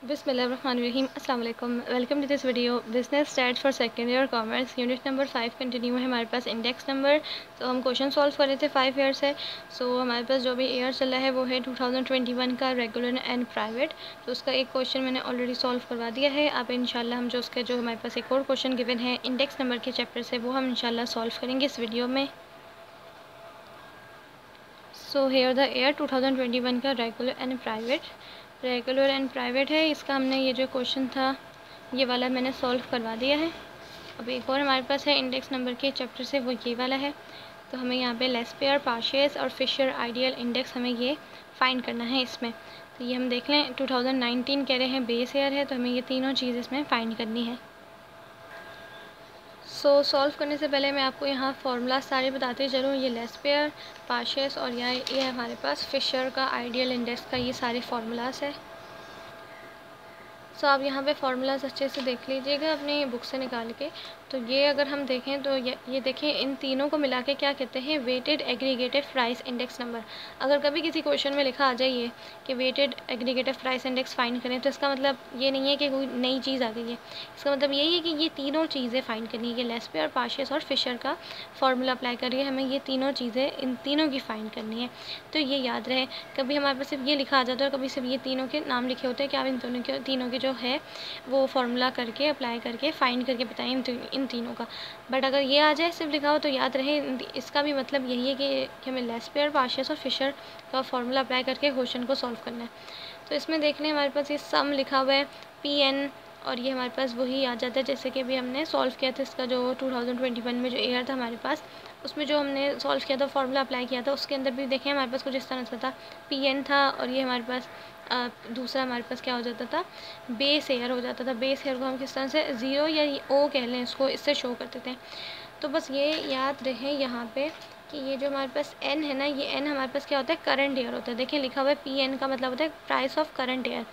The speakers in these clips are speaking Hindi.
बिस्मिल्लाहिर्रहमानिर्रहीम अस्सलाम वालेकुम। Welcome to this video. Business stats for second year commerce unit number 5 continue है हमारे पास इंडेक्स नंबर। तो हम क्वेश्चन सॉल्व कर रहे थे 5 ईयर से। हमारे पास जो भी ईयर चल रहा है वो है 2021 का रेगुलर एंड प्राइवेट। तो उसका एक क्वेश्चन मैंने ऑलरेडी सॉल्व करवा दिया है। अब इंशाल्लाह हम जो हमारे पास एक और क्वेश्चन गिवन है इंडेक्स नंबर के चैप्टर से वो हम इंशाल्लाह सॉल्व करेंगे इस वीडियो में। सो हेयर द ईयर 2021 का रेगुलर एंड प्राइवेट है। इसका हमने ये जो क्वेश्चन था ये वाला मैंने सॉल्व करवा दिया है। अब एक और हमारे पास है इंडेक्स नंबर के चैप्टर से, वो ये वाला है। तो हमें यहाँ पे लेस पेयर, पार्शियस और फिशर आइडियल इंडेक्स हमें ये फाइंड करना है इसमें। तो ये हम देख लें 2019 कह रहे हैं, बेस ईयर है, तो हमें ये तीनों चीज़ इसमें फाइंड करनी है। सॉल्व करने से पहले मैं आपको यहाँ फार्मूला सारे बताते चलूँ। ये लेस पेयर, पार्शियस और ये हमारे पास फिशर का आइडियल इंडेक्स का ये सारे फार्मूलाज है। आप यहाँ पे फार्मूलाज अच्छे से देख लीजिएगा अपनी बुक से निकाल के। तो ये अगर हम देखें तो ये देखें, इन तीनों को मिला के क्या कहते हैं, weighted aggregative price index number. अगर कभी किसी क्वेश्चन में लिखा आ जाइए कि weighted aggregative price index find करें, तो इसका मतलब ये नहीं है कि कोई नई चीज़ आ गई है। इसका मतलब यही है कि ये तीनों चीज़ें फाइंड करनी है। लेस पेयर, पार्शियस और फिशर का फार्मूला अप्लाई करिए, हमें ये तीनों चीज़ें इन तीनों की फाइंड करनी है। तो ये याद रहे, कभी हमारे पास सिर्फ ये लिखा आ जाता है और कभी सिर्फ ये तीनों के नाम लिखे होते हैं कि आप इन तीनों के जो है वो फार्मूला करके अप्लाई करके फाइंड करके बताएं इन तीनों का। बट अगर ये आ जाए सिर्फ लिखा हो तो याद रहे इसका भी मतलब यही है कि हमें लेस पेयर, पार्शियस और फिशर का फार्मूला अप्लाई करके क्वेश्चन को सॉल्व करना है। तो इसमें देख लें हमारे पास ये सम लिखा हुआ है PN, और ये हमारे पास वही आ जाता है जैसे कि अभी हमने सॉल्व किया था इसका जो 2021 में जो ईयर था हमारे पास, उसमें जो हमने सॉल्व किया था फार्मूला अप्लाई किया था उसके अंदर भी देखें हमारे पास कुछ इस तरह से था, PN था। और ये हमारे पास दूसरा हमारे पास क्या हो जाता था, बेस ईयर हो जाता था। बेस ईयर को हम किस तरह से 0 या O कह लें, इसको इससे शो करते थे। तो बस ये याद रहे यहाँ पे कि ये जो हमारे पास N है ना, ये N हमारे पास क्या होता है, करंट ईयर होता है। देखिए लिखा हुआ है PN का मतलब होता है प्राइस ऑफ करंट ईयर,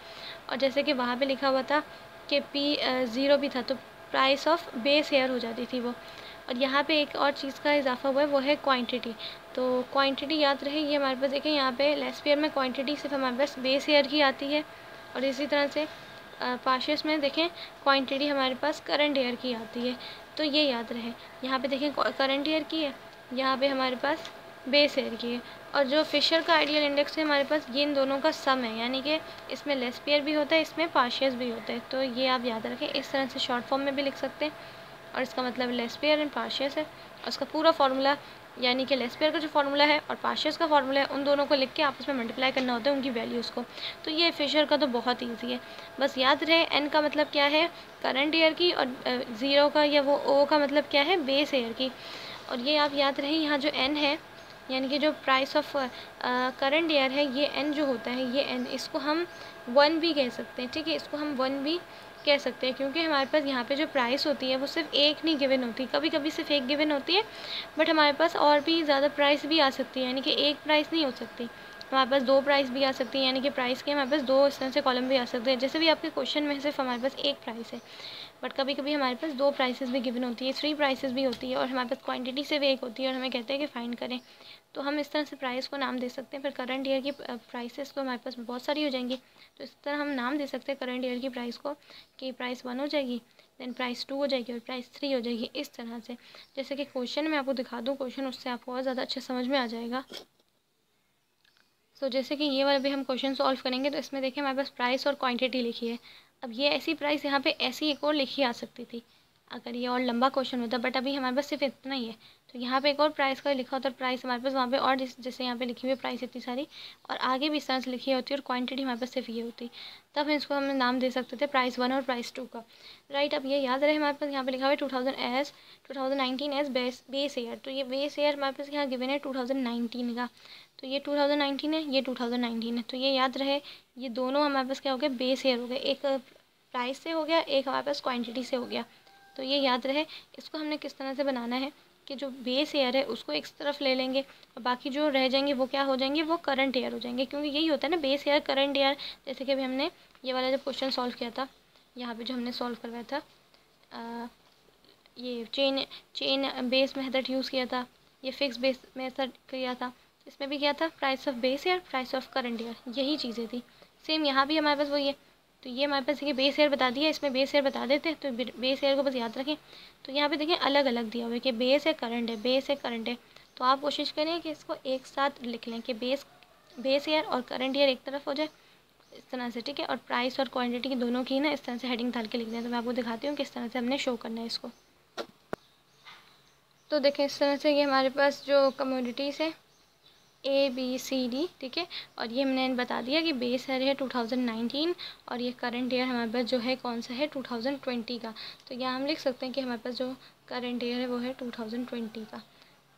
और जैसे कि वहाँ पे लिखा हुआ था कि P0 भी था तो प्राइस ऑफ बेस ईयर हो जाती थी वो। और यहाँ पे एक और चीज़ का इजाफा हुआ है वो है क्वांटिटी। तो क्वांटिटी याद रहे, ये हमारे पास देखें यहाँ पे लेस पेयर में क्वांटिटी सिर्फ हमारे पास बेस ईयर की आती है, और इसी तरह से पार्शियस में देखें क्वांटिटी हमारे पास करंट ईयर की आती है। तो ये याद रहे, यहाँ पे देखें करंट ईयर की है, यहाँ पे हमारे पास बेस ईयर की है। और जो फिशर का आइडियल इंडेक्स है हमारे पास, ये इन दोनों का सम है, यानी कि इसमें लेस पेयर भी होता है, इसमें पार्शियस भी होता है। तो ये आप याद रखें, इस तरह से शॉर्ट फॉर्म में भी लिख सकते हैं, और इसका मतलब लेस पेयर एंड पार्शियस है। और उसका पूरा फार्मूला यानी कि लेस पेयर का जो फार्मूला है और पार्शियस का फार्मूला है, उन दोनों को लिख के आपस में मल्टीप्लाई करना होता है उनकी वैल्यूज़ को। तो ये फिशर का तो बहुत ईजी है, बस याद रहे N का मतलब क्या है, करंट ईयर की, और 0 का या वो O का मतलब क्या है, बेस ईयर की। और ये आप याद रहे, यहाँ जो N है यानी कि जो प्राइस ऑफ करंट ईयर है, ये N जो होता है, ये N इसको हम 1 भी कह सकते हैं, ठीक है, इसको हम 1 भी कह सकते हैं, क्योंकि हमारे पास यहाँ पे जो प्राइस होती है वो सिर्फ एक नहीं गिवन होती, कभी कभी सिर्फ एक गिवन होती है, बट हमारे पास और भी ज़्यादा प्राइस भी आ सकती है, यानी कि एक प्राइस नहीं हो सकती, हमारे पास 2 प्राइस भी आ सकती है, यानी कि प्राइस के हमारे पास 2 इस तरह से कॉलम भी आ सकते हैं। जैसे भी आपके क्वेश्चन में सिर्फ हमारे पास एक प्राइस है, बट कभी कभी हमारे पास 2 प्राइसेस भी गिवन होती है, 3 प्राइसेस भी होती है, और हमारे पास क्वांटिटी से भी एक होती है, और हमें कहते हैं कि फाइंड करें। तो हम इस तरह से प्राइस को नाम दे सकते हैं। फिर करंट ईयर की प्राइसेस तो हमारे पास बहुत सारी हो जाएंगी, तो इस तरह हम नाम दे सकते हैं करंट ईयर की प्राइस को कि प्राइस 1 हो जाएगी, देन प्राइस 2 हो जाएगी और प्राइस 3 हो जाएगी, इस तरह से। जैसे कि क्वेश्चन मैं आपको दिखा दूँ क्वेश्चन, उससे आपको और ज़्यादा अच्छे समझ में आ जाएगा। जैसे कि ये वाला भी हम क्वेश्चन सॉल्व करेंगे, तो इसमें देखिए हमारे पास प्राइस और क्वांटिटी लिखी है। अब ये ऐसी प्राइस यहाँ पे ऐसी एक और लिखी आ सकती थी अगर ये और लंबा क्वेश्चन होता, बट अभी हमारे पास सिर्फ इतना ही है। तो यहाँ पे एक और प्राइस का लिखा होता है, प्राइस हमारे पास वहाँ पे और जैसे यहाँ पे लिखी हुई है प्राइस इतनी सारी, और आगे भी इस तरह से लिखी होती है, और क्वांटिटी हमारे पास सिर्फ ये होती, तब इसको हम नाम दे सकते थे प्राइस 1 और प्राइस 2 का। राइट, अब ये याद रहे हमारे पास यहाँ पे लिखा हुआ है 2019 एज बेस ईयर। तो ये बेस ईयर हमारे पास यहाँ गिवन है 2019 का, तो ये 2019 है, ये 2019 है। तो ये याद रहे, ये दोनों हमारे पास क्या हो गए, बेस ईयर हो गए, एक प्राइस से हो गया, एक हमारे पास क्वांटिटी से हो गया। तो ये याद रहे, इसको हमने किस तरह से बनाना है कि जो बेस ईयर है उसको एक तरफ ले लेंगे, और बाकी जो रह जाएंगे वो क्या हो जाएंगे, वो करंट ईयर हो जाएंगे, क्योंकि यही होता है ना बेस ईयर करंट ईयर। जैसे कि अभी हमने ये वाला जब क्वेश्चन सॉल्व किया था, यहाँ पे जो हमने सॉल्व करवाया था, ये चेन बेस मेथड यूज़ किया था, ये फिक्स बेस मेथड किया था, इसमें भी क्या था, price of base year, price of current year, यही चीज़ें थी। सेम यहाँ भी हमारे पास वही है, तो ये हमारे पास ये बेस ईयर बता दिया, इसमें बेस ईयर बता देते हैं, तो बेस ईयर को बस याद रखें। तो यहाँ पे देखें अलग अलग दिया हुआ है कि बेस है करंट है, बेस है करंट है। तो आप कोशिश करें कि इसको एक साथ लिख लें कि बेस ईयर और करंट ईयर एक तरफ हो जाए इस तरह से, ठीक है। और प्राइस और क्वांटिटी की दोनों की ना इस तरह से हेडिंग डाल के लिख दें। तो मैं आपको दिखाती हूँ किस तरह से हमने शो करना है इसको। तो देखें इस तरह से ये हमारे पास जो कमोडिटीज़ है ABCD, ठीक है। और ये हमने बता दिया कि बेस ईयर है 2019 और ये करंट ईयर हमारे पास जो है कौन सा है 2020 का। तो यहाँ हम लिख सकते हैं कि हमारे पास जो करंट ईयर है वो है 2020 का,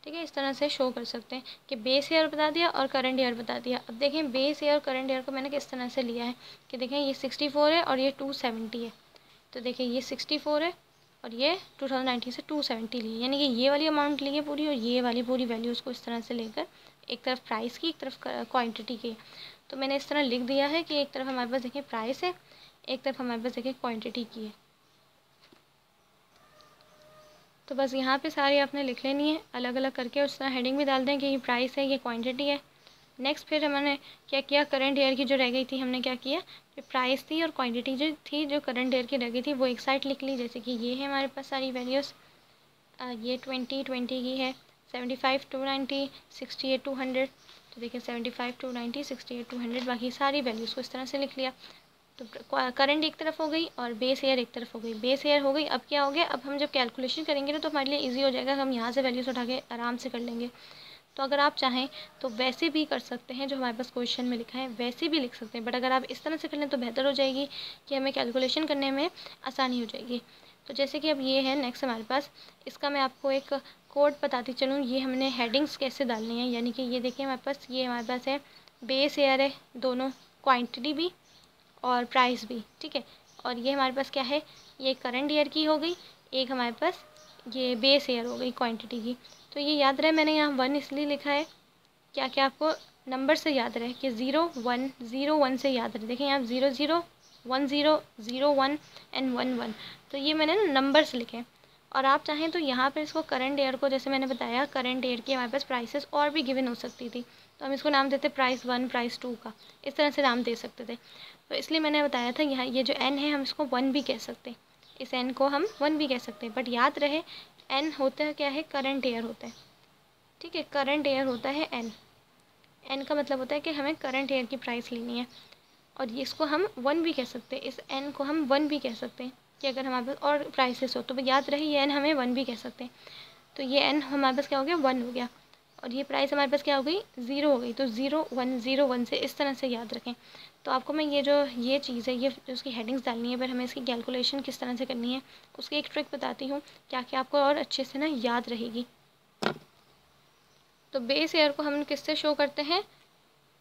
ठीक है। इस तरह से शो कर सकते हैं कि बेस ईयर बता दिया और करंट ईयर बता दिया। अब देखें बेस ईयर और करंट ईयर को मैंने किस तरह से लिया है कि देखें ये 64 है और ये 270 है। तो देखें ये 64 है और ये 2019 से 270 ली, यानी कि ये वाली अमाउंट ली है पूरी और ये वाली पूरी वैल्यूज़ को इस तरह से लेकर एक तरफ प्राइस की एक तरफ क्वांटिटी की। तो मैंने इस तरह लिख दिया है कि एक तरफ हमारे पास देखिए प्राइस है, एक तरफ हमारे पास देखिए क्वांटिटी की है। तो बस यहाँ पे सारी आपने लिख लेनी है अलग अलग करके, उस तरह हेडिंग भी डाल दें कि ये प्राइस है, ये क्वांटिटी है। नेक्स्ट फिर हमने क्या किया, करंट ईयर की जो रह गई थी हमने क्या किया, जो प्राइस थी और क्वांटिटी जो थी जो करंट ईयर की रह गई थी वो एक साइड लिख ली। जैसे कि ये है हमारे पास सारी वैल्यूज़, ये 2020 की है, 75 to 90, 68 to 100। तो देखिए 75 to 90, 68 to 100, बाकी सारी वैल्यूज़ को इस तरह से लिख लिया। तो करंट एक तरफ हो गई और बेस ईयर एक तरफ हो गई। बेस ईयर हो गई, अब क्या हो गया, अब हम जब कैलकुलेशन करेंगे ना तो हमारे लिए इजी हो जाएगा, हम यहाँ से वैल्यूज़ उठा के आराम से कर लेंगे। तो अगर आप चाहें तो वैसे भी कर सकते हैं, जो हमारे पास क्वेश्चन में लिखा है वैसे भी लिख सकते हैं, बट अगर आप इस तरह से कर लें तो बेहतर हो जाएगी कि हमें कैलकुलेशन करने में आसानी हो जाएगी। तो जैसे कि अब ये है नेक्स्ट हमारे पास, इसका मैं आपको एक कोड बताती चलूँ। ये हमने हेडिंग्स कैसे डालनी है, यानी कि ये देखिए हमारे पास ये हमारे पास है बेस ईयर है दोनों, क्वांटिटी भी और प्राइस भी, ठीक है। और ये हमारे पास क्या है, ये करंट ईयर की हो गई, एक हमारे पास ये बेस ईयर हो गई क्वांटिटी की। तो ये याद रहे मैंने यहाँ 1 इसलिए लिखा है क्या क्या आपको नंबर से याद रहे कि 0 1 0 1 से याद रहे। देखिए यहाँ 0 0 1 0 0 1 एंड 1 1, तो ये मैंने नंबर्स लिखे। और आप चाहें तो यहाँ पर इसको करंट ईयर को, जैसे मैंने बताया करंट ईयर की हमारे पास प्राइसेस और भी गिवन हो सकती थी, तो हम इसको नाम देते प्राइस 1 प्राइस 2 का, इस तरह से नाम दे सकते थे। तो इसलिए मैंने बताया था यहाँ ये जो n है हम इसको 1 भी कह सकते हैं, इस n को हम 1 भी कह सकते हैं। बट याद रहे n होता है क्या है, करंट ईयर होता है, ठीक है। करंट ईयर होता है n का मतलब होता है कि हमें करंट ईयर की प्राइस लेनी है। और इसको हम 1 भी कह सकते हैं, इस n को हम 1 भी कह सकते हैं कि अगर हमारे पास और प्राइसेस हो तो याद रहे ये n हमें 1 भी कह सकते हैं। तो ये n हमारे पास क्या हो गया, 1 हो गया। और ये प्राइस हमारे पास क्या हो गई, 0 हो गई। तो 0 1 0 1 से इस तरह से याद रखें। तो आपको मैं ये चीज़ है, ये जो उसकी हेडिंग्स डालनी है, पर हमें इसकी कैलकुलेशन किस तरह से करनी है उसकी एक ट्रिक बताती हूँ, क्या क्या आपको और अच्छे से ना याद रहेगी। तो बेस ईयर को हम किससे शो करते हैं,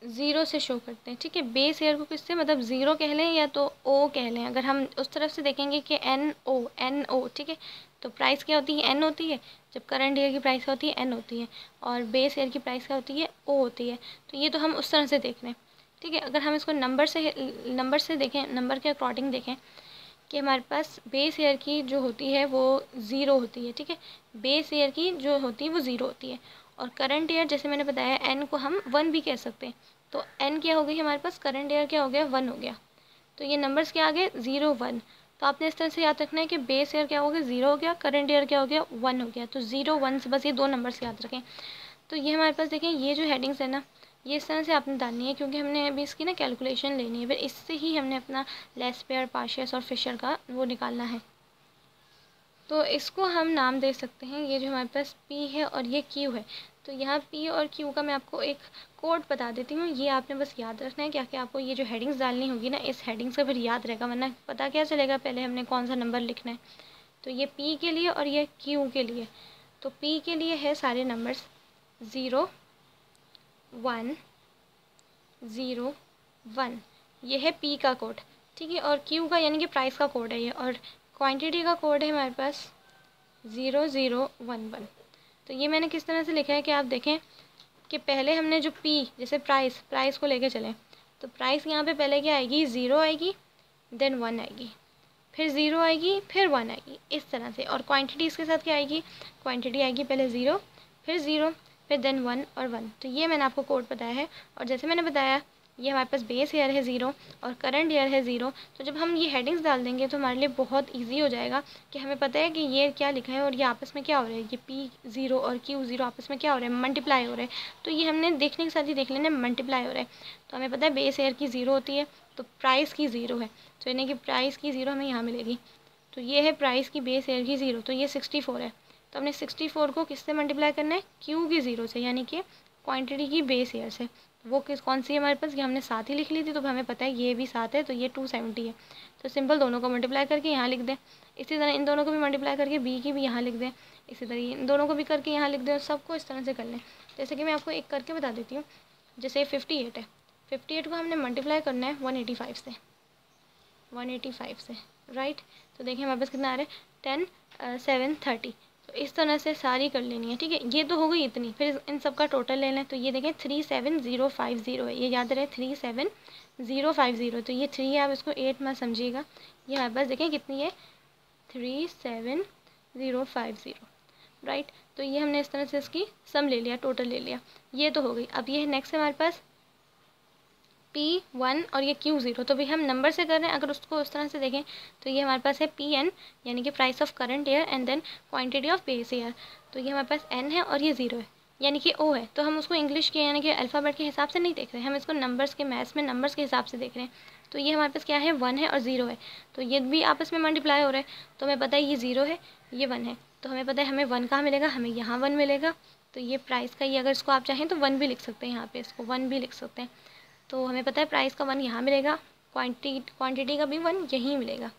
0 से शो करते हैं, ठीक है। बेस ईयर को किससे, मतलब 0 कह लें या तो O कह लें। अगर हम उस तरफ से देखेंगे कि NO, ठीक है। तो प्राइस क्या होती है, N होती है। जब करंट ईयर की प्राइस होती है N होती है, और बेस ईयर की प्राइस क्या होती है, O होती है। तो ये तो हम उस तरह से देख लें, ठीक है। अगर हम इसको नंबर से देखें, नंबर के अकॉर्डिंग देखें कि हमारे पास बेस ईयर की जो होती है वो 0 होती है, ठीक है। बेस ईयर की जो होती है वो 0 होती है। और करंट ईयर जैसे मैंने बताया n को हम 1 भी कह सकते हैं। तो n क्या हो गई हमारे पास, करंट ईयर क्या हो गया, 1 हो गया। तो ये नंबर्स क्या आ गए, 0 1। तो आपने इस तरह से याद रखना है कि बेस ईयर क्या हो गया, 0 हो गया, करंट ईयर क्या हो गया, 1 हो गया। तो 0 1 से बस ये 2 नंबर्स याद रखें। तो ये हमारे पास देखें ये जो हेडिंग्स है ना, ये इस तरह से आपने डालनी है, क्योंकि हमने अभी इसकी ना कैलकुलेशन लेनी है, फिर इससे ही हमने अपना लेस पेयर, पार्शियस और फिशर का वो निकालना है। तो इसको हम नाम दे सकते हैं, ये जो हमारे पास P है और ये Q है। तो यहाँ P और Q का मैं आपको एक कोड बता देती हूँ, ये आपने बस याद रखना है। क्या क्या आपको ये जो हेडिंग्स डालनी होगी ना, इस हेडिंग्स का फिर याद रहेगा, वरना पता क्या चलेगा पहले हमने कौन सा नंबर लिखना है। तो ये P के लिए और ये Q के लिए। तो P के लिए है सारे नंबर्स 0 1 0 1, ये है P का कोड, ठीक है। और Q का यानी कि प्राइस का कोड है ये, और क्वांटिटी का कोड है हमारे पास 0 0 1 1। तो ये मैंने किस तरह से लिखा है कि आप देखें कि पहले हमने जो P जैसे प्राइस को लेके चलें, तो प्राइस यहाँ पे पहले क्या आएगी, 0 आएगी, देन 1 आएगी, फिर 0 आएगी, फिर 1 आएगी, इस तरह से। और क्वांटिटी इसके साथ क्या आएगी, क्वांटिटी आएगी पहले 0, फिर 0, फिर देन 1 और 1। तो ये मैंने आपको कोड बताया है। और जैसे मैंने बताया ये हमारे पास बेस ईयर है 0 और करंट ईयर है 0। तो जब हम ये हेडिंग्स डाल देंगे तो हमारे लिए बहुत ईजी हो जाएगा कि हमें पता है कि ये क्या लिखा है और ये आपस में क्या हो रहा है, ये P0 और Q0 आपस में क्या हो रहा है, मल्टीप्लाई हो रहे हैं। तो ये हमने देखने के साथ ही देख लेना मल्टीप्लाई हो रहा है। तो हमें पता है बेस ईयर की 0 होती है तो प्राइस की 0 है, तो यानी कि प्राइस की 0 हमें यहाँ मिलेगी। तो ये है प्राइस की बेस ईयर की 0, तो ये 64 है। तो हमने 64 को किससे मल्टीप्लाई करना है, Q की 0 से, यानी कि क्वांटिटी की बेस ईयर से। वो कौन सी है हमारे पास, ये हमने साथ ही लिख ली थी, तो हमें पता है ये भी साथ है, तो ये 270 है। तो सिंपल दोनों को मल्टीप्लाई करके यहाँ लिख दें। इसी तरह इन दोनों को भी मल्टीप्लाई करके बी की भी यहाँ लिख दें। इसी तरह इन दोनों को भी करके यहाँ लिख दें और सबको इस तरह से कर लें। जैसे कि मैं आपको एक करके बता देती हूँ। जैसे 58 है, 58 को हमने मल्टीप्लाई करना है 185 से, 185 से, राइट। तो देखिए हमारे पास कितना आ रहा है 10 7 30। तो इस तरह से सारी कर लेनी है, ठीक है। ये तो हो गई इतनी, फिर इन सब का टोटल ले लें। तो ये देखें 37050 है, ये याद रहे 37050। तो ये 3 है, आप इसको 8 में समझिएगा। ये हमारे पास देखें कितनी है 37050, राइट। तो ये हमने इस तरह से इसकी सम ले लिया, टोटल ले लिया। ये तो हो गई। अब ये नेक्स्ट है हमारे पास P1 और ये Q0। तो भी हम नंबर से कर रहे हैं, अगर उसको उस तरह से देखें तो ये हमारे पास है PN, यानी कि price of current year and then quantity of base year. तो ये हमारे पास N है और ये 0 है, यानी कि O है। तो हम उसको इंग्लिश के यानी कि अल्फ़ाबेट के हिसाब से नहीं देख रहे हैं, हम इसको नंबर्स के मैथ्स में नंबर्स के हिसाब से देख रहे हैं। तो ये हमारे पास क्या है 1 है और 0 है, तो ये भी आपस में मल्टीप्लाई हो रहा है। तो हमें पता है ये 0 है, ये 1 है, तो हमें पता है हमें 1 कहाँ मिलेगा, हमें यहाँ 1 मिलेगा। तो ये प्राइस का, ये अगर इसको आप चाहें तो 1 भी लिख सकते हैं, यहाँ पे इसको 1 भी लिख सकते हैं। तो हमें पता है प्राइस का 1 यहाँ मिलेगा, क्वांटिटी का भी 1 यहीं मिलेगा।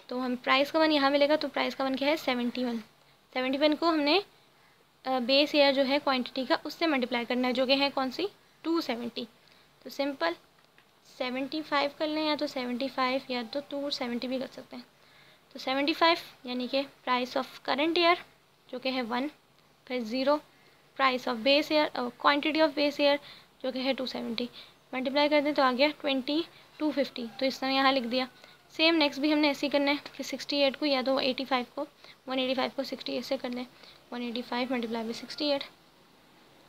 तो हम प्राइस का 1 यहाँ मिलेगा, तो प्राइस का 1 क्या है 71। 71 को हमने बेस ईयर जो है क्वांटिटी का उससे मल्टीप्लाई करना है, जो कि है कौन सी 270। तो सिंपल 75 कर लें, या तो 75 या तो 270 भी कर सकते हैं। तो 75 यानी कि प्राइस ऑफ करंट ईयर जो कि है 1, फिर 0 price of base year, quantity of base year जो कि है 270, मल्टीप्लाई कर दें तो आ गया 250। तो इस तरह यहाँ लिख दिया। सेम नेक्स्ट भी हमने ऐसे ही करना है कि 68 को या तो 85 को 185 को 68 से कर लें। 185 मल्टीप्लाई बाई 68,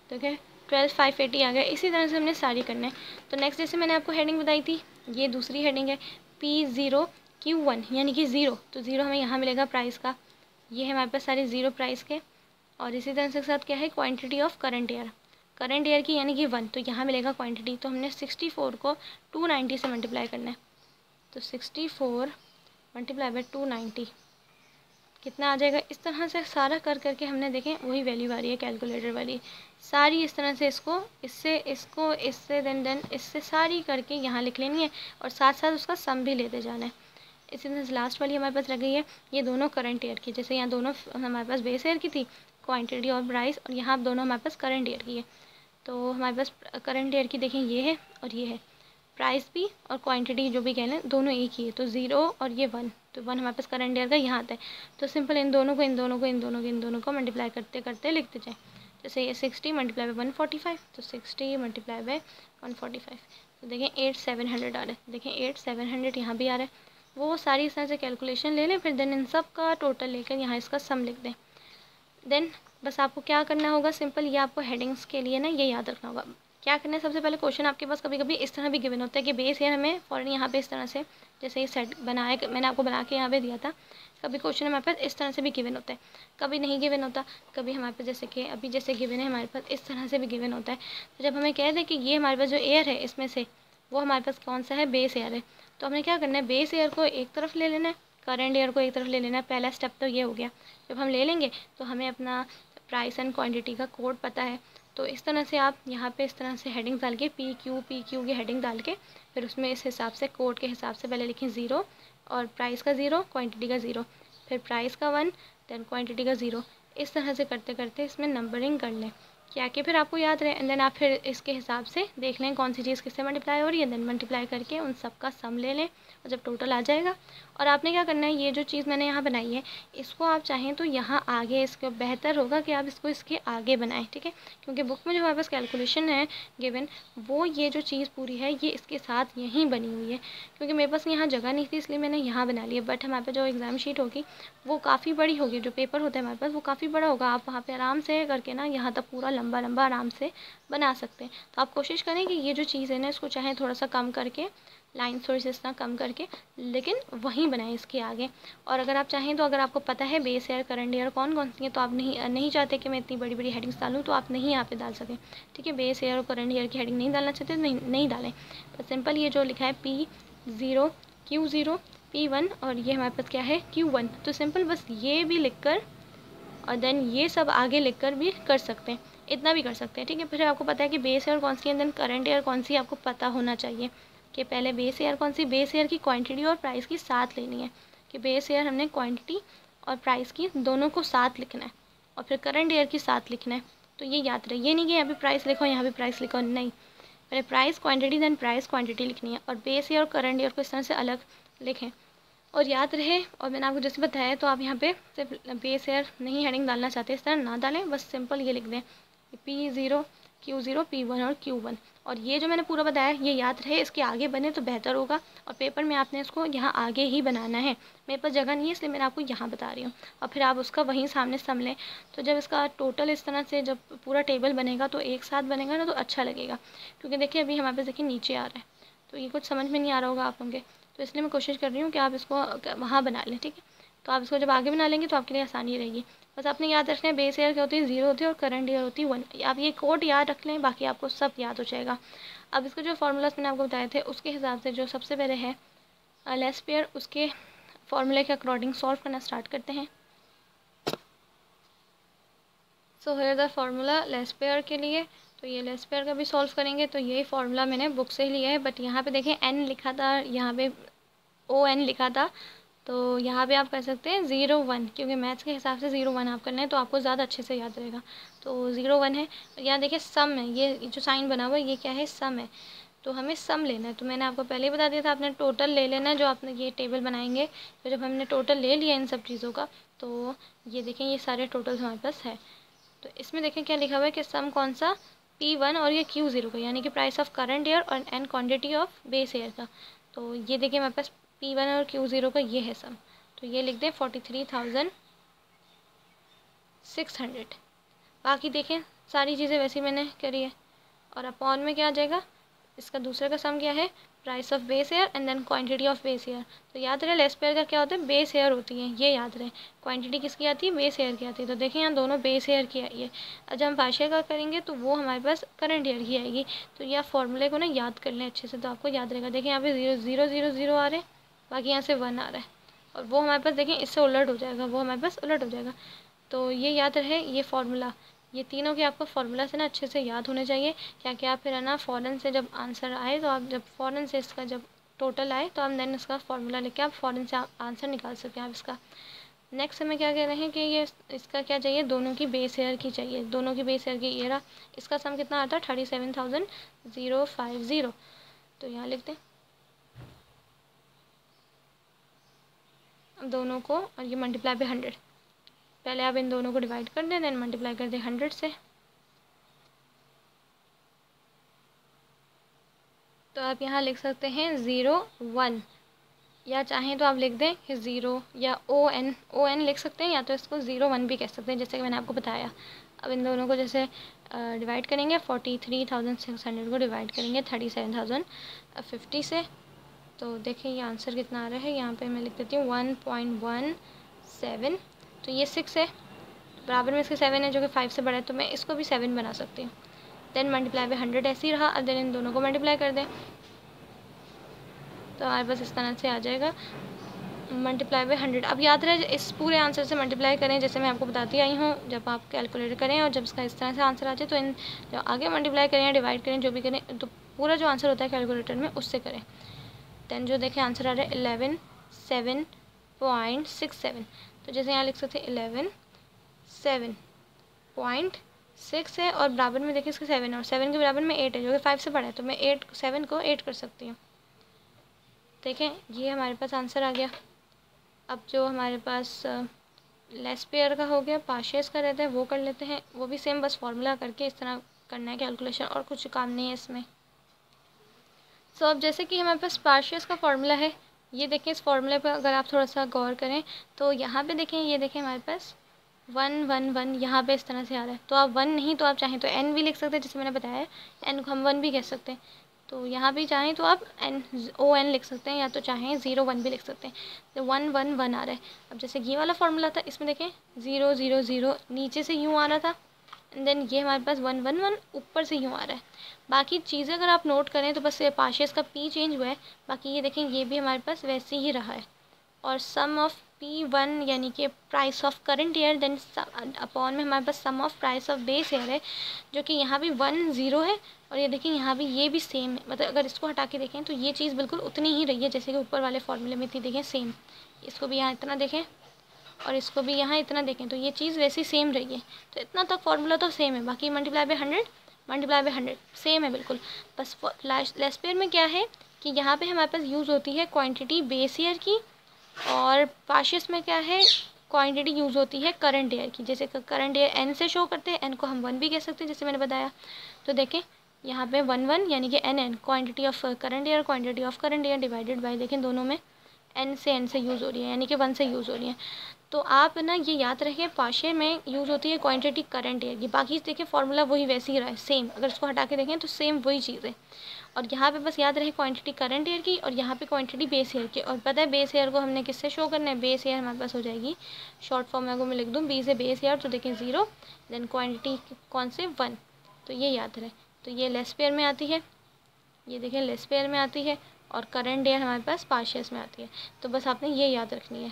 तो क्या 12580 आ गया। इसी तरह से हमने सारी करना है। तो नेक्स्ट जैसे मैंने आपको हेडिंग बताई थी, ये दूसरी हेडिंग है P0 Q1, यानी कि 0। तो 0 हमें यहाँ मिलेगा प्राइस का, ये है हमारे पास सारे 0 प्राइस के। और इसी तरह से साथ क्या है quantity of current year, current year की यानी कि 1, तो यहाँ मिलेगा क्वांटिटी। तो हमने 64 को 290 से मल्टीप्लाई करना है। तो 64 मल्टीप्लाई बाई 290 कितना आ जाएगा। इस तरह से सारा कर करके हमने देखें वही वैल्यू आ रही है कैलकुलेटर वाली, सारी इस तरह से इसको इससे देन इससे सारी करके यहाँ लिख लेनी है और साथ साथ उसका सम भी लेते जाना है। इसी तरह से लास्ट वाली हमारे पास रह गई है ये दोनों करंट ईयर की, जैसे यहाँ दोनों हमारे पास बेस ईयर की थी क्वांटिटी और प्राइस, और यहाँ दोनों हमारे पास करंट ईयर की है। तो हमारे पास करंट ईयर की देखें ये है और ये है, प्राइस भी और क्वांटिटी जो भी कह लें दोनों एक ही है। तो 0 और ये 1, तो 1 हमारे पास करंट ईयर का यहाँ आता है। तो सिंपल इन दोनों को मल्टीप्लाई करते करते लिखते जाएँ। जैसे ये 60 मल्टीप्लाई बाई 145, तो 60 मल्टीप्लाई बाई 145, तो देखें 8700 आ रहा है। देखें 8700 यहाँ भी आ रहा है। वो सारी इस तरह से कैलकुलेशन ले लें, फिर देन इन सब का टोटल लेकर यहाँ इसका सम लिख दें। देन बस आपको क्या करना होगा, सिंपल ये आपको हेडिंग्स के लिए ना ये याद रखना होगा। क्या करना है, सबसे पहले क्वेश्चन आपके पास कभी कभी इस तरह भी गिवन होता है कि बेस ईयर हमें फॉरन यहाँ पे इस तरह से, जैसे ये सेट बनाया मैंने आपको बना के यहाँ पे दिया था, कभी क्वेश्चन हमारे पास इस तरह से भी गिवन होता है, कभी नहीं गिवन होता। कभी हमारे पास जैसे कि अभी जैसे गिवन है हमारे पास इस तरह से भी गिवन होता है। तो जब हमें कह दें कि ये हमारे पास जो एयर है इसमें से वो हमारे पास कौन सा है, बेस ईयर है, तो हमने क्या करना है, बेस ईयर को एक तरफ ले लेना है, करंट ईयर को एक तरफ ले लेना है। पहला स्टेप तो ये हो गया। जब हम ले लेंगे तो हमें अपना प्राइस एंड क्वांटिटी का कोड पता है। तो इस तरह से आप यहाँ पे इस तरह से हेडिंग डाल के पी क्यू की हेडिंग डाल के फिर उसमें इस हिसाब से कोड के हिसाब से पहले लिखें 0 और प्राइस का 0, क्वांटिटी का 0, फिर प्राइस का 1, देन क्वांटिटी का 0। इस तरह से करते करते इसमें नंबरिंग कर लें क्या कि फिर आपको याद रहे। एंड देन आप फिर इसके हिसाब से देख लें कौन सी चीज़ किससे मल्टीप्लाई हो रही है, देन मल्टीप्लाई करके उन सब का सम ले लें और जब टोटल आ जाएगा। और आपने क्या करना है, ये जो चीज़ मैंने यहाँ बनाई है इसको आप चाहें तो यहाँ आगे इसको बेहतर होगा कि आप इसको इसके आगे बनाएं, ठीक है। क्योंकि बुक में जो हमारे पास कैलकुलेशन है गिवन, वो ये जो चीज़ पूरी है ये इसके साथ यहीं बनी हुई है। क्योंकि मेरे पास यहाँ जगह नहीं थी इसलिए मैंने यहाँ बना लिया, बट हमारे पास जो एग्ज़ाम शीट होगी वो काफ़ी बड़ी होगी, जो पेपर होता है हमारे पास वो काफ़ी बड़ा होगा। आप वहाँ पर आराम से करके ना यहाँ तक पूरा लंबा लंबा आराम से बना सकते हैं। तो आप कोशिश करें कि ये जो चीज़ है ना इसको चाहे थोड़ा सा कम करके, लाइन सोर्सेस ना कम करके, लेकिन वहीं बनाएं इसके आगे। और अगर आप चाहें तो अगर आपको पता है बेस ईयर करंट ईयर कौन कौन सी है, तो आप नहीं चाहते कि मैं इतनी बड़ी बड़ी हेडिंग्स डालूँ, तो आप नहीं यहाँ पे डाल सकें, ठीक है। बेस ईयर और करंट ईयर की हेडिंग नहीं डालना चाहते नहीं डालें, बस सिंपल ये जो लिखा है P0 Q0 P1 और ये हमारे पास क्या है Q1, तो सिंपल बस ये भी लिख कर और देन ये सब आगे लिख कर भी कर सकते हैं, इतना भी कर सकते हैं, ठीक है। फिर आपको पता है कि बेस ईयर कौन सी है, देन करंट ईयर कौन सी, आपको पता होना चाहिए कि पहले बेस ईयर कौन सी, बेस ईयर की क्वांटिटी और प्राइस की साथ लेनी है, कि बेस ईयर हमने क्वांटिटी और प्राइस की दोनों को साथ लिखना है, और फिर करंट ईयर की साथ लिखना है। तो ये याद रहे, ये नहीं कि यहाँ पे प्राइस लिखो यहाँ पे प्राइस लिखो, नहीं, पहले price quantity then price quantity लिखनी है, और बेस ईयर और करंट ईयर को इस तरह से अलग लिखें और याद रहे। और मैंने आपको जैसे बताया, तो आप यहाँ पे सिर्फ बेस ईयर नहीं हेडिंग डालना चाहते इस तरह ना डालें, बस सिंपल ये लिख दें P0 Q0 P1 और Q1। और ये जो मैंने पूरा बताया ये याद रहे, इसके आगे बने तो बेहतर होगा, और पेपर में आपने इसको यहाँ आगे ही बनाना है, मेरे पास जगह नहीं है इसलिए मैंने आपको यहाँ बता रही हूँ, और फिर आप उसका वहीं सामने सम लें। तो जब इसका टोटल इस तरह से जब पूरा टेबल बनेगा तो एक साथ बनेगा ना, तो अच्छा लगेगा। क्योंकि देखिए अभी हमारे पास देखिए नीचे आ रहा है, तो ये कुछ समझ में नहीं आ रहा होगा आप लोगों के, तो इसलिए मैं कोशिश कर रही हूँ कि आप इसको वहाँ बना लें, ठीक है। तो आप इसको जब आगे बना लेंगे तो आपके लिए आसानी रहेगी। बस आपने याद रखना है बेस ईयर क्या होती है 0 होती है और करंट ईयर होती है 1। आप ये कोड याद रख लें, बाकी आपको सब याद हो जाएगा। अब इसके जो फार्मूलाज मैंने आपको बताए थे उसके हिसाब से जो सबसे पहले है लेस पेयर, उसके फार्मूले के अकॉर्डिंग सॉल्व करना स्टार्ट करते हैं। So here the formula less pair के लिए, तो ये लेस पेयर का भी सॉल्व करेंगे। तो यही फार्मूला मैंने बुक से ही लिया है, बट यहाँ पे देखें n लिखा था, यहाँ पे ON लिखा था, तो यहाँ पे आप कर सकते हैं 0 1, क्योंकि मैथ्स के हिसाब से 0 1 आप करना है तो आपको ज़्यादा अच्छे से याद रहेगा। तो 0 1 है, यहाँ देखिए सम है, ये जो साइन बना हुआ है ये क्या है, सम है, तो हमें सम लेना है। तो मैंने आपको पहले ही बता दिया था आपने टोटल ले लेना है, जो आपने ये टेबल बनाएंगे। तो जब हमने टोटल ले लिया इन सब चीज़ों का, तो ये देखें ये सारे टोटल्स हमारे पास है। तो इसमें देखें क्या लिखा हुआ है कि सम कौन सा, P1 और ये Q0 का, यानी कि प्राइस ऑफ करंट ईयर और and quantity of base year का। तो ये देखिए हमारे पास P1 और Q0 का ये है सम, तो ये लिख दें 43,600। बाकी देखें सारी चीज़ें वैसी मैंने करी है, और अपॉन में क्या आ जाएगा, इसका दूसरे का सम क्या है, price of base year and then quantity of base year. तो याद रहे लेस पेयर का क्या होता है, बेस ईयर होती है, ये याद रहे। क्वांटिटी किसकी आती है, बेस ईयर की आती है। तो देखें यहाँ दोनों बेस ईयर की आई है, और जब हम पार्शियल का करेंगे तो वो हमारे पास करंट ईयर की आएगी। तो यह फॉर्मूले को ना याद कर लें अच्छे से, तो आपको याद रहेगा। देखिए यहाँ पे 0 0 0 0 आ रहे हैं, बाकी यहाँ से 1 आ रहा है, और वो हमारे पास देखें इससे उलट हो जाएगा, वो हमारे पास उलट हो जाएगा। तो ये याद रहे ये फार्मूला, ये तीनों के आपको फार्मूला से ना अच्छे से याद होने चाहिए, क्या क्या फिर है ना फ़ौरन से जब आंसर आए, तो आप जब फ़ौरन से इसका जब टोटल आए तो आप देन इसका फार्मूला लेके आप फ़ौरन से आंसर निकाल सकें आप इसका। नेक्स्ट हमें क्या कह रहे हैं कि ये इसका क्या चाहिए, दोनों की बेस ईयर की चाहिए, दोनों की बेस ईयर की ईयर। इसका सम कितना आता है 37,050। तो यहाँ लिखते हैं दोनों को, और ये मल्टीप्लाई बाय 100। पहले आप इन दोनों को डिवाइड कर दें, देन मल्टीप्लाई कर दें 100 से। तो आप यहाँ लिख सकते हैं 0 1, या चाहें तो आप लिख दें कि 0 या ON लिख सकते हैं, या तो इसको 0 1 भी कह सकते हैं, जैसे कि मैंने आपको बताया। अब इन दोनों को जैसे डिवाइड करेंगे, 43,600 को डिवाइड करेंगे 37,050 से, तो देखिए ये आंसर कितना आ रहा है। यहाँ पे मैं लिख देती हूँ 1.17। तो ये 6 है, बराबर में इसके 7 है जो कि 5 से बड़ा है, तो मैं इसको भी 7 बना सकती हूँ। देन मल्टीप्लाई बाय 100 ऐसे ही रहा, अब देन इन दोनों को मल्टीप्लाई कर दें, तो हमारे पास इस तरह से आ जाएगा मल्टीप्लाई बाय 100। अब याद रहे इस पूरे आंसर से मल्टीप्लाई करें, जैसे मैं आपको बताती आई हूँ, जब आप कैलकुलेट करें और जब इसका इस तरह से आंसर आ जाए तो इन जो आगे मल्टीप्लाई करें या डिवाइड करें जो भी करें, तो पूरा जो आंसर होता है कैलकुलेटर में उससे करें। देन जो देखें आंसर आ रहा है 11.767। तो जैसे यहाँ लिख सकते हैं 11.7.6 है, और बराबर में देखिए इसके 7 है, और 7 के बराबर में 8 है जो कि 5 से बड़ा है, तो मैं 7 को 8 कर सकती हूँ। देखें ये हमारे पास आंसर आ गया। अब जो हमारे पास लेस पेयर का हो गया, पार्शियस का रहता है वो कर लेते हैं, वो भी सेम बस फार्मूला करके इस तरह करना है कैलकुलेशन, और कुछ काम नहीं है इसमें। सो अब जैसे कि हमारे पास पार्शियस का फार्मूला है, ये देखें इस फार्मूले पर अगर आप थोड़ा सा गौर करें तो यहाँ पे देखें, ये देखें हमारे पास 1 यहाँ पे इस तरह से आ रहा है, तो आप 1 नहीं तो आप चाहें तो n भी लिख सकते हैं, जैसे मैंने बताया n को हम 1 भी कह सकते हैं। तो यहाँ भी चाहें तो आप ON लिख सकते हैं, या तो चाहें 0 1 भी लिख सकते हैं। तो 1 1 1 आ रहा है। अब जैसे ये वाला फॉर्मूला था, इसमें देखें 0 0 0 नीचे से यूँ आ रहा था, एंड देन ये हमारे पास 1 1 1 ऊपर से यूँ आ रहा है। बाकी चीज़ें अगर आप नोट करें तो बस ये पार्शियस का P चेंज हुआ है, बाकी ये देखें ये भी हमारे पास वैसे ही रहा है। और सम ऑफ P1 यानी कि price of current year, then upon में हमारे पास sum of price of base year है, जो कि यहाँ भी 1 0 है, और ये देखिए यहाँ भी ये भी सेम है। मतलब अगर इसको हटा के देखें तो ये चीज़ बिल्कुल उतनी ही रही है जैसे कि ऊपर वाले फॉर्मूले में थी। देखें सेम, इसको भी यहाँ इतना देखें और इसको भी यहाँ इतना देखें, तो ये चीज़ वैसी सेम रही है। तो इतना तक फार्मूला तो सेम है, बाकी multiply by 100 multiply by 100 same है बिल्कुल। बस लेस पेयर में क्या है कि यहाँ पे हमारे पास यूज़ होती है क्वांटिटी बेस ईयर की, और पार्शियस में क्या है क्वांटिटी यूज़ होती है करंट ईयर की। जैसे करंट ईयर n से शो करते हैं, n को हम 1 भी कह सकते हैं जैसे मैंने बताया। तो देखें यहाँ पे 1 1 यानी कि n quantity of current year, quantity of current year divided by, देखें दोनों में n से यूज़ हो रही है, यानी कि 1 से यूज़ हो रही है। तो आप ना ये याद रखें पार्शियल में यूज़ होती है क्वांटिटी करंट ईयर की, बाकी देखें फार्मूला वही वैसे ही रहा है सेम। अगर इसको हटा के देखें तो सेम वही चीज़ है। और यहाँ पे बस याद रहे क्वांटिटी करंट ईयर की, और यहाँ पे क्वांटिटी बेस ईयर की। और पता है बेस ईयर को हमने किससे शो करना है, बेस ईयर हमारे पास हो जाएगी शॉर्ट फॉर्म में, अगर मैं लिख दूँ बी से बेस ईयर, तो देखें 0, देन क्वांटिटी कौन से 1, तो ये याद रहे। तो ये लेस पेयर में आती है, ये देखें लेस पेयर में आती है, और करंट ईयर हमारे पास पार्शियस में आती है। तो बस आपने ये याद रखनी है।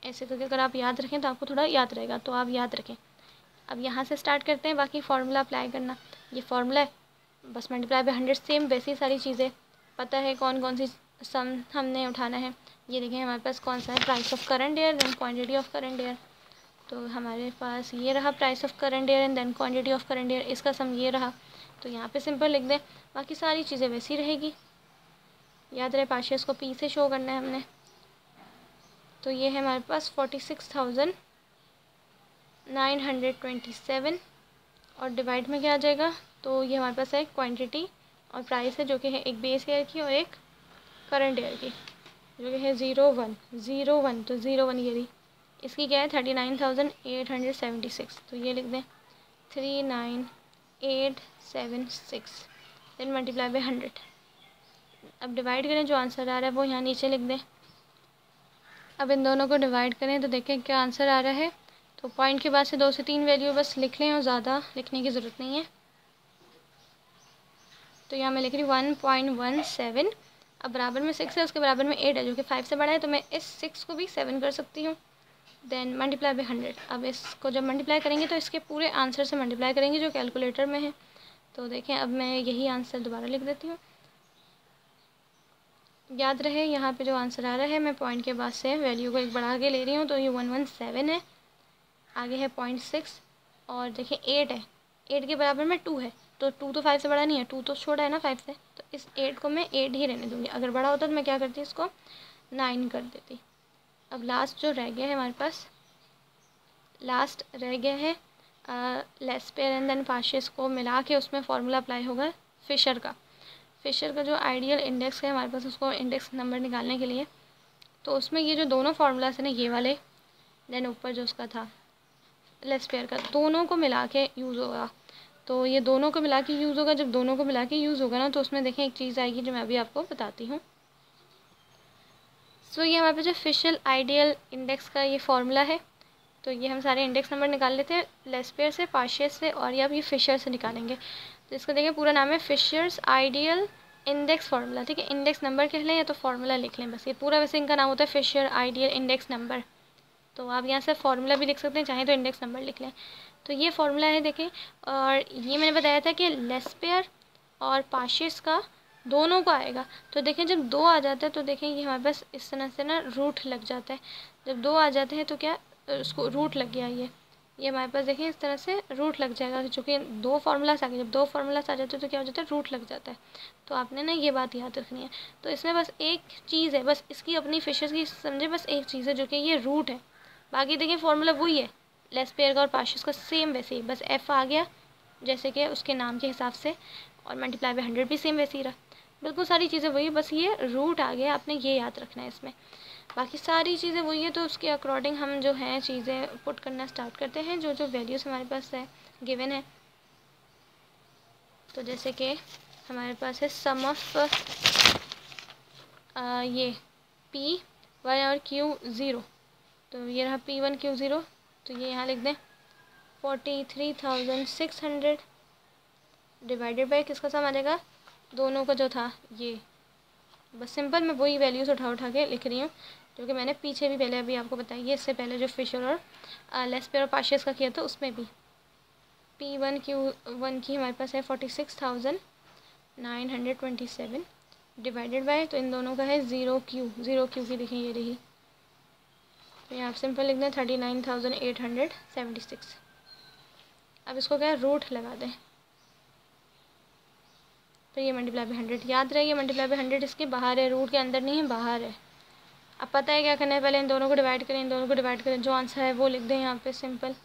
ऐसे करके अगर आप याद रखें तो आपको थोड़ा याद रहेगा, तो आप याद रखें। अब यहाँ से स्टार्ट करते हैं बाकी फार्मूला अप्लाई करना। ये फार्मूला है, बस मल्टीप्लाई बाय 100 सेम वैसी सारी चीज़ें पता है कौन कौन सी सम हमने उठाना है। ये देखें हमारे पास कौन सा है, price of current year then quantity of current year. तो हमारे पास ये रहा price of current year and then quantity of current year, इसका सम ये रहा। तो यहाँ पे सिंपल लिख दें, बाकी सारी चीज़ें वैसी रहेगी। याद रहे पार्शियस को P से शो करना है हमने। तो ये है हमारे पास 46,927, और डिवाइड में क्या आ जाएगा, तो ये हमारे पास है क्वांटिटी और प्राइस है, जो कि है एक बेस ईयर की और एक करंट ईयर की, जो कि है 0 1 0 1, तो 0 1 ये रही। इसकी क्या है 39,876, तो ये लिख दें 39,876, देन मल्टीप्लाई बाय 100। अब डिवाइड करें, जो आंसर आ रहा है वो यहाँ नीचे लिख दें। अब इन दोनों को डिवाइड करें तो देखें क्या आंसर आ रहा है। तो पॉइंट के बाद से 2 से 3 वैल्यू बस लिख लें, और ज़्यादा लिखने की ज़रूरत नहीं है। तो यहाँ मैं लिख रही हूँ 1.17। अब बराबर में 6 है, उसके बराबर में 8 है जो कि 5 से बड़ा है, तो मैं इस 6 को भी 7 कर सकती हूँ। Then multiply by 100। अब इसको जब मल्टीप्लाई करेंगे तो इसके पूरे आंसर से मल्टीप्लाई करेंगे जो कैलकुलेटर में है। तो देखें अब मैं यही आंसर दोबारा लिख देती हूँ। याद रहे यहाँ पे जो आंसर आ रहा है, मैं पॉइंट के बाद से वैल्यू को एक बढ़ा के ले रही हूँ, तो ये 117 है। आगे है 0.6, और देखिए 8 है, 8 के बराबर में 2 है, तो 2 तो 5 से बड़ा नहीं है, 2 तो छोटा है ना 5 से, तो इस 8 को मैं 8 ही रहने दूँगी। अगर बड़ा होता तो मैं क्या करती, इसको 9 कर देती। अब लास्ट जो रह गया है हमारे पास, लास्ट रह गया है लेस पेयर एंड देन पार्शियस को मिला के उसमें फार्मूला अप्लाई होगा फिशर का। फिशर का जो आइडियल इंडेक्स है हमारे पास, उसको इंडेक्स नंबर निकालने के लिए, तो उसमें ये जो दोनों फार्मूलाज हैं ना, ये वाले, देन ऊपर जो उसका था लेस पेयर का, दोनों को मिला के यूज़ होगा। तो ये दोनों को मिला के यूज़ होगा। जब दोनों को मिला के यूज़ होगा ना, तो उसमें देखें एक चीज़ आएगी जो मैं अभी आपको बताती हूँ। सो ये हमारे पास जो फिशर आइडियल इंडेक्स का ये फार्मूला है। तो ये हम सारे इंडेक्स नंबर निकाल लेते हैं लेस पेयर से, पार्शियस से, और ये अब ये फिशर से निकालेंगे। तो इसका देखिए पूरा नाम है फिशर्स आइडियल इंडेक्स फार्मूला, ठीक है। इंडेक्स नंबर कह लें या तो फार्मूला लिख लें, बस ये पूरा वैसे इनका नाम होता है फिशर आइडियल इंडेक्स नंबर। तो आप यहाँ से फार्मूला भी लिख सकते हैं, चाहे तो इंडेक्स नंबर लिख लें। तो ये फार्मूला है देखें, और ये मैंने बताया था कि लेस पेयर और पार्शियस का दोनों को आएगा। तो देखें जब 2 आ जाता है तो देखें ये हमारे पास इस तरह से ना रूट लग जाता है। जब 2 आ जाते हैं तो क्या उसको रूट लग गया, ये हमारे पास देखें इस तरह से रूट लग जाएगा, चूँकि 2 फार्मूलास आ गए। जब 2 फार्मूलास आ जाते हैं तो क्या हो जाता है, रूट लग जाता है। तो आपने ना ये बात याद रखनी है। तो इसमें बस एक चीज़ है, बस इसकी अपनी फिशर्स की समझे, बस एक चीज़ है जो कि ये रूट है। बाकी देखिए फार्मूला वही है, लेस पेयर का और पार्शियस का सेम वैसे ही, बस एफ़ आ गया जैसे कि उसके नाम के हिसाब से, और मल्टीप्लाई बाय 100 भी सेम वैसे ही रहा। बिल्कुल सारी चीज़ें वही, बस ये रूट आ गया, आपने ये याद रखना है इसमें। बाकी सारी चीज़ें वही है, तो उसके अकॉर्डिंग हम जो है चीज़ें पुट करना स्टार्ट करते हैं, जो जो वैल्यूज़ हमारे पास है गिवन है। तो जैसे कि हमारे पास है सम ऑफ ये P1 और Q0, तो ये रहा P1 Q0, तो ये यहाँ लिख दें 43,600 डिवाइडेड बाय किसका सम आ जाएगा, दोनों का जो था ये। बस सिंपल मैं वही वैल्यूज़ उठा के लिख रही हूँ, जो कि मैंने पीछे भी पहले अभी आपको बताई है, इससे पहले जो फिशर और लेस पेयर और पार्शियस का किया था उसमें भी। P1 Q1 की हमारे पास है 46,927 डिवाइडेड बाय, तो इन दोनों का है 0Q की देखें ये रही, तो यहाँ आप सिंपल लिख दें 39,876। अब इसको क्या रूट लगा दें, तो ये मल्टीप्लाई बाय 100, याद रहे ये मल्टीप्लाई बाय 100 इसके बाहर है, रूट के अंदर नहीं है, बाहर है। अब पता है क्या करना है, पहले इन दोनों को डिवाइड करें, इन दोनों को डिवाइड करें, जो आंसर है वो लिख दें यहाँ पे सिंपल,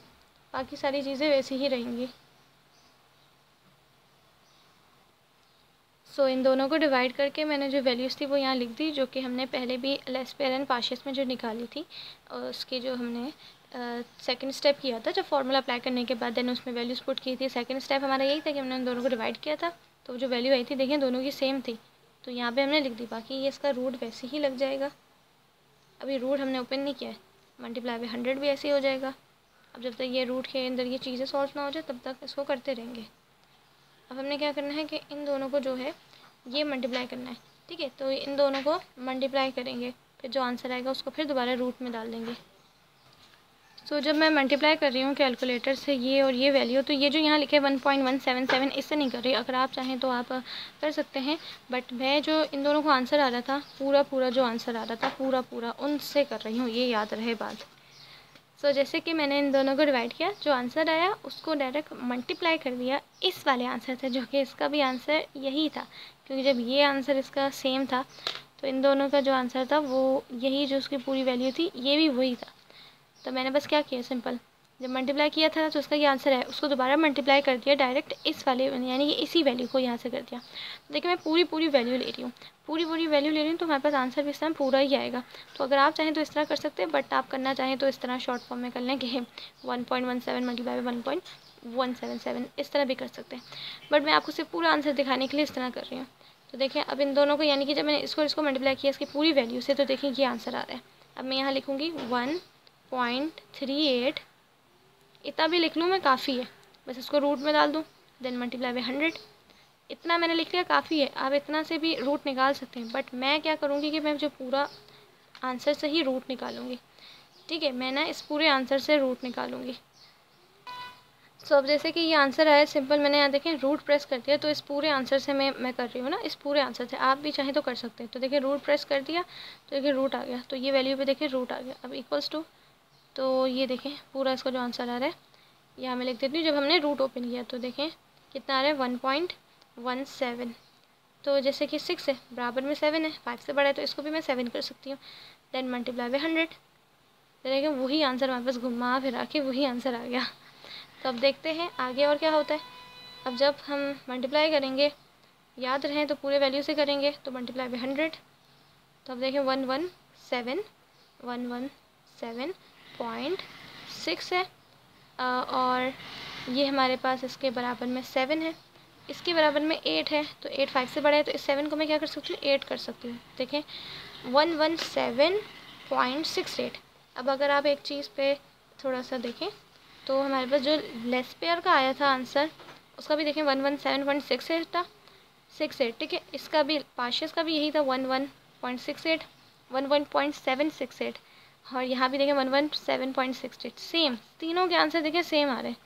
बाकी सारी चीज़ें वैसी ही रहेंगी। सो इन दोनों को डिवाइड करके मैंने जो वैल्यूज़ थी वो यहाँ लिख दी, जो कि हमने पहले भी लेस पेयर एंड पार्शियस में जो निकाली थी, और उसकी जो हमने सेकंड स्टेप किया था, जब फार्मूला अप्लाई करने के बाद देन उसमें वैल्यूज़ पुट की थी। सेकंड स्टेप हमारा यही था कि हमने इन दोनों को डिवाइड किया था, तो जो वैल्यू आई थी देखिए दोनों की सेम थी, तो यहाँ पर हमने लिख दी। बाकी ये इसका रूट वैसे ही लग जाएगा, अभी रूट हमने ओपन नहीं किया है, मल्टीप्लाई बाय 100 भी ऐसे ही हो जाएगा। अब जब तक ये रूट के अंदर ये चीज़ें सॉल्व ना हो जाए तब तक इसको करते रहेंगे। अब हमने क्या करना है कि इन दोनों को जो है ये मल्टीप्लाई करना है, ठीक है, तो इन दोनों को मल्टीप्लाई करेंगे, फिर जो आंसर आएगा उसको फिर दोबारा रूट में डाल देंगे। सो जब मैं मल्टीप्लाई कर रही हूँ कैलकुलेटर से ये और ये वैल्यू, तो ये जो यहाँ लिखे 1.177 इससे नहीं कर रही, अगर आप चाहें तो आप कर सकते हैं, बट मैं जो इन दोनों को आंसर आ रहा था पूरा जो आंसर आ रहा था पूरा उनसे कर रही हूँ, ये याद रहे बात। सो जैसे कि मैंने इन दोनों को डिवाइड किया, जो आंसर आया उसको डायरेक्ट मल्टीप्लाई कर दिया इस वाले आंसर से, जो कि इसका भी आंसर यही था, क्योंकि जब ये आंसर इसका सेम था तो इन दोनों का जो आंसर था वो यही, जो उसकी पूरी वैल्यू थी ये भी वही था। तो मैंने बस क्या किया, सिंपल जब मल्टीप्लाई किया था तो उसका ये आंसर है, उसको दोबारा मल्टीप्लाई कर दिया डायरेक्ट इस वाले, यानी कि इसी वैल्यू को यहाँ से कर दिया। तो देखिए मैं पूरी वैल्यू ले रही हूँ, पूरी वैल्यू ले रही हूँ, तो हमारे पास आंसर भी इस टाइम पूरा ही आएगा। तो अगर आप चाहें तो इस तरह कर सकते हैं, बट आप करना चाहें तो इस तरह शॉर्ट फॉर्म में कर लें कि 1.17 मल्टीप्लाई बाय 1.177 इस तरह भी कर सकते हैं, बट मैं आपको सिर्फ पूरा आंसर दिखाने के लिए इस तरह कर रही हूँ। तो देखिए अब इन दोनों को, यानी कि जब मैंने इसको मल्टीप्लाई किया इसकी पूरी वैल्यू से, तो देखिए ये आंसर आ रहा है। अब मैं यहाँ लिखूँगी 1.38, इतना भी लिख लूँ मैं, काफ़ी है, बस इसको रूट में डाल दूँ, देन मल्टीप्लाई बाय 100, इतना मैंने लिख लिया काफ़ी है। आप इतना से भी रूट निकाल सकते हैं, बट मैं क्या करूँगी कि मैं जो पूरा आंसर से ही रूट निकालूँगी, ठीक है, मैं ना इस पूरे आंसर से रूट निकालूँगी। सो अब जैसे कि ये आंसर आया सिंपल, मैंने यहाँ देखें रूट प्रेस कर दिया, तो इस पूरे आंसर से मैं कर रही हूँ ना, इस पूरे आंसर से आप भी चाहें तो कर सकते हैं। तो देखिए रूट प्रेस कर दिया तो देखिए रूट आ गया, तो ये वैल्यू पे देखिए रूट आ गया। अब इक्वल्स टू, तो ये देखें पूरा इसका जो आंसर आ रहा है यहाँ मैं लिख देती हूँ, जब हमने रूट ओपन किया तो देखें कितना आ रहा है 1.17, तो जैसे कि 6 है बराबर में 7 है, 5 से बड़ा है तो इसको भी मैं 7 कर सकती हूँ, देन मल्टीप्लाई बाय 100, तो देखिए वही आंसर हमारे पास घुमा फिरा के वही आंसर आ गया। तो अब देखते हैं आगे और क्या होता है। अब जब हम मल्टीप्लाई करेंगे, याद रहें तो पूरे वैल्यू से करेंगे, तो मल्टीप्लाई बाय 100, तो अब देखें 117.6 है, और ये हमारे पास इसके बराबर में 7 है, इसके बराबर में 8 है, तो 8 5 से बड़ा है, तो इस 7 को मैं क्या कर सकती हूँ 8 कर सकती हूँ। देखें 117.68। अब अगर आप एक चीज़ पे थोड़ा सा देखें तो हमारे पास जो लेस पेयर का आया था आंसर, उसका भी देखें 117.68 था, 68, ठीक है, इसका भी पार्शियस का भी यही था 11.68, 11.768, और यहाँ भी देखें 117.68, सेम, तीनों के आंसर देखें सेम आ रहे हैं,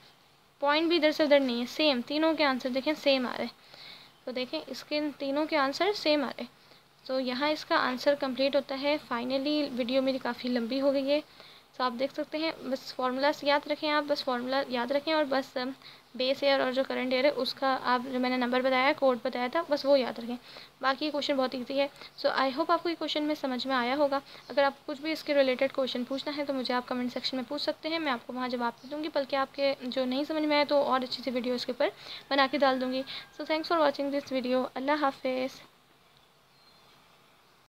पॉइंट भी इधर से उधर नहीं है, सेम तीनों के आंसर देखें सेम आ रहे हैं। तो देखें इसके तीनों के आंसर सेम आ रहे हैं, तो यहाँ इसका आंसर कंप्लीट होता है। फाइनली वीडियो मेरी काफ़ी लंबी हो गई है, तो आप देख सकते हैं, बस फार्मूलास याद रखें, आप बस फार्मूला याद रखें, और बस बेस ईयर और जो करंट ईयर है उसका आप जो मैंने नंबर बताया, कोड बताया था, बस वो याद रखें। बाकी ये क्वेश्चन बहुत ईजी है। सो आई होप आपको ये क्वेश्चन में समझ में आया होगा। अगर आपको कुछ भी इसके रिलेटेड क्वेश्चन पूछना है तो मुझे आप कमेंट सेक्शन में पूछ सकते हैं, मैं आपको वहाँ जवाब दे दूँगी, बल्कि आपके जो नहीं समझ में आए तो और अच्छी सी वीडियो इसके ऊपर बना के डाल दूँगी। So thanks for watching this video. अल्लाह हाफिज़।